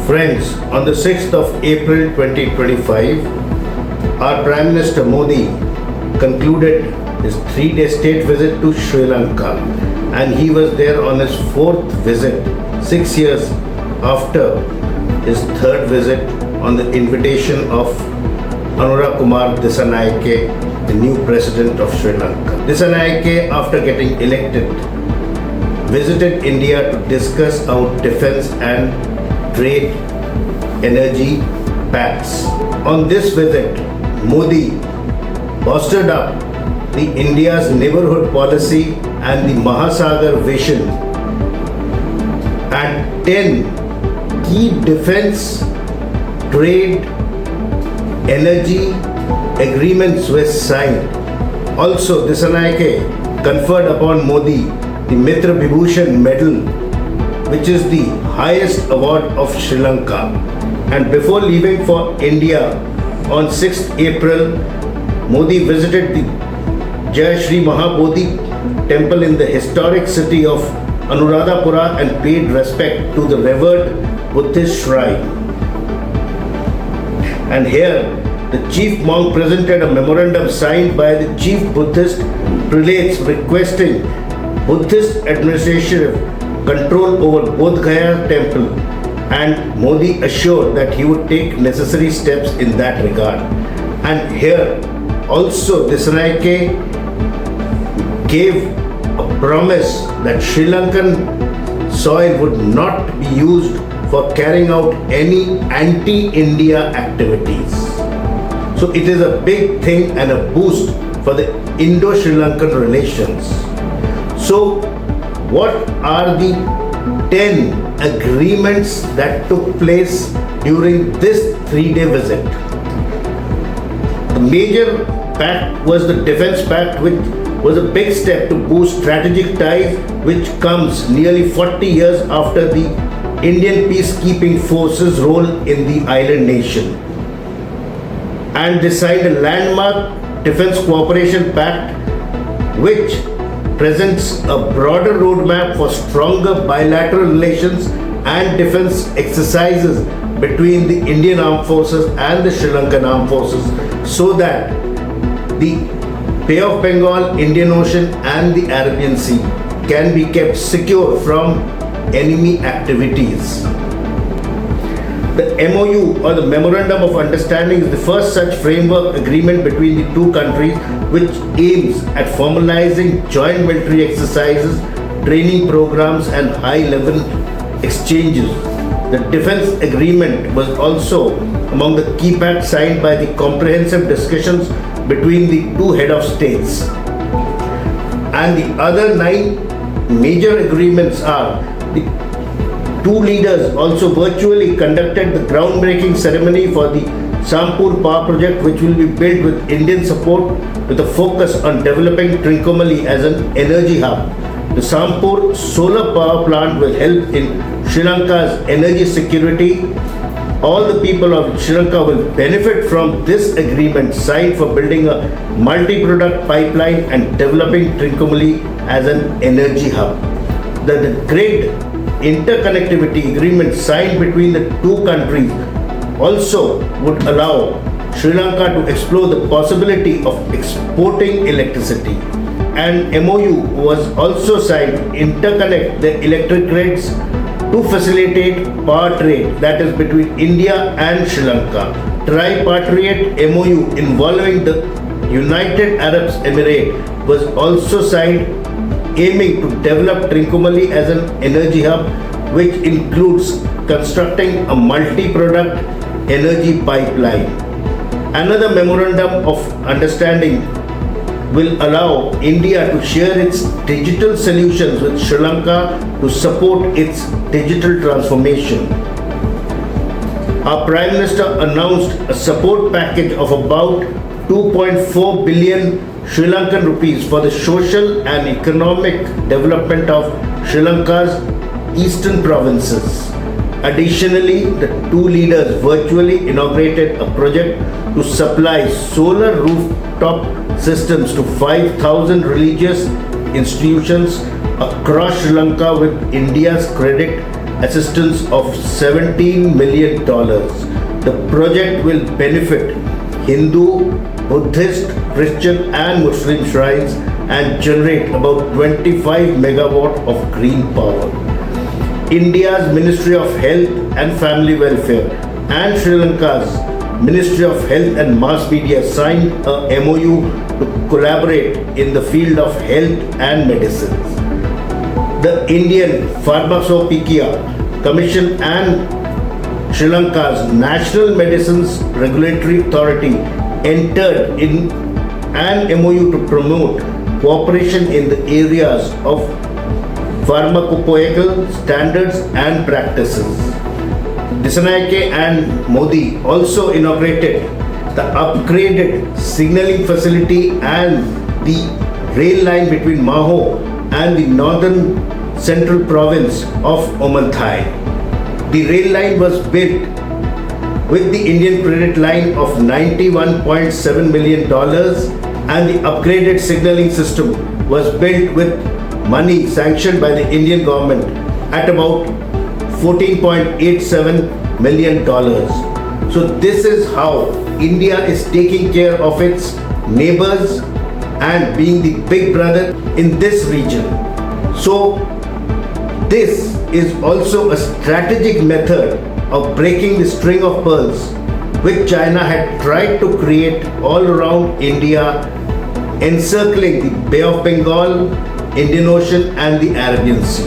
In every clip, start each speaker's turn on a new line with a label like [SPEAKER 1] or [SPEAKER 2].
[SPEAKER 1] Friends, on the 6th of April 2025, our Prime Minister Modi concluded his 3-day state visit to Sri Lanka, and he was there on his 4th visit, 6 years after his 3rd visit on the invitation of Anura Dissanayake, the new president of Sri Lanka. Dissanayake, after getting elected, visited India to discuss our defense and trade, energy pacts. On this visit, Modi bolstered up the India's neighborhood policy and the Mahasagar vision, and 10 key defense, trade, energy agreements were signed. Also, Dissanayake conferred upon Modi the Mitra Vibhushan Medal, which is the highest award of Sri Lanka. And before leaving for India on 6th April, Modi visited the Jai Shri Mahabodhi temple in the historic city of Anuradhapura and paid respect to the revered Buddhist shrine. And here, the chief monk presented a memorandum signed by the chief Buddhist prelates requesting Buddhist administrative control over Bodh Gaya temple, and Modi assured that he would take necessary steps in that regard. And here also Dissanayake gave a promise that Sri Lankan soil would not be used for carrying out any anti-India activities. So it is a big thing and a boost for the Indo-Sri Lankan relations. So what are the 10 agreements that took place during this 3-day visit? The major pact was the Defence Pact, which was a big step to boost strategic ties, which comes nearly 40 years after the Indian peacekeeping forces' role in the island nation. And they signed a landmark Defence Cooperation Pact, which presents a broader roadmap for stronger bilateral relations and defense exercises between the Indian Armed Forces and the Sri Lankan Armed Forces, so that the Bay of Bengal, Indian Ocean and the Arabian Sea can be kept secure from enemy activities. The MOU, or the Memorandum of Understanding, is the first such framework agreement between the two countries, which aims at formalizing joint military exercises, training programs and high-level exchanges. The defense agreement was also among the key pacts signed by the comprehensive discussions between the two head of states. And the other 9 major agreements are: the two leaders also virtually conducted the groundbreaking ceremony for the Sampur power project, which will be built with Indian support with a focus on developing Trincomalee as an energy hub. The Sampur solar power plant will help in Sri Lanka's energy security. All the people of Sri Lanka will benefit from this agreement signed for building a multi-product pipeline and developing Trincomalee as an energy hub. The great interconnectivity agreement signed between the two countries also would allow Sri Lanka to explore the possibility of exporting electricity. And MOU was also signed to interconnect the electric grids to facilitate power trade, that is between India and Sri Lanka. Tripartite MOU involving the United Arab Emirates was also signed, aiming to develop Trincomalee as an energy hub, which includes constructing a multi-product energy pipeline. Another memorandum of understanding will allow India to share its digital solutions with Sri Lanka to support its digital transformation. Our Prime Minister announced a support package of about 2.4 billion Sri Lankan rupees for the social and economic development of Sri Lanka's eastern provinces. Additionally, the two leaders virtually inaugurated a project to supply solar rooftop systems to 5,000 religious institutions across Sri Lanka with India's credit assistance of $17 million. The project will benefit Hindu, Buddhist, Christian and Muslim shrines and generate about 25 megawatt of green power. India's Ministry of Health and Family Welfare and Sri Lanka's Ministry of Health and Mass Media signed a MOU to collaborate in the field of health and medicines. The Indian Pharmacopoeia Commission and Sri Lanka's National Medicines Regulatory Authority entered in an MOU to promote cooperation in the areas of pharmacopoeical standards and practices. Dissanayake and Modi also inaugurated the upgraded signaling facility and the rail line between Maho and the northern central province of Omanthai. The rail line was built with the Indian credit line of $91.7 million and the upgraded signaling system was built with money sanctioned by the Indian government at about $14.87 million. So this is how India is taking care of its neighbors and being the big brother in this region. So this is also a strategic method of breaking the string of pearls which China had tried to create all around India, encircling the Bay of Bengal, Indian Ocean and the Arabian Sea.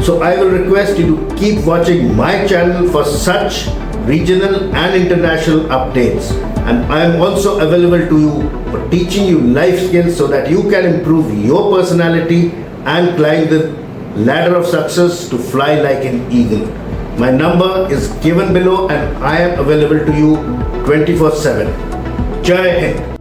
[SPEAKER 1] So I will request you to keep watching my channel for such regional and international updates, and I am also available to you for teaching you life skills so that you can improve your personality and climb the ladder of success to fly like an eagle. My number is given below and I am available to you 24/7. Jai Hind.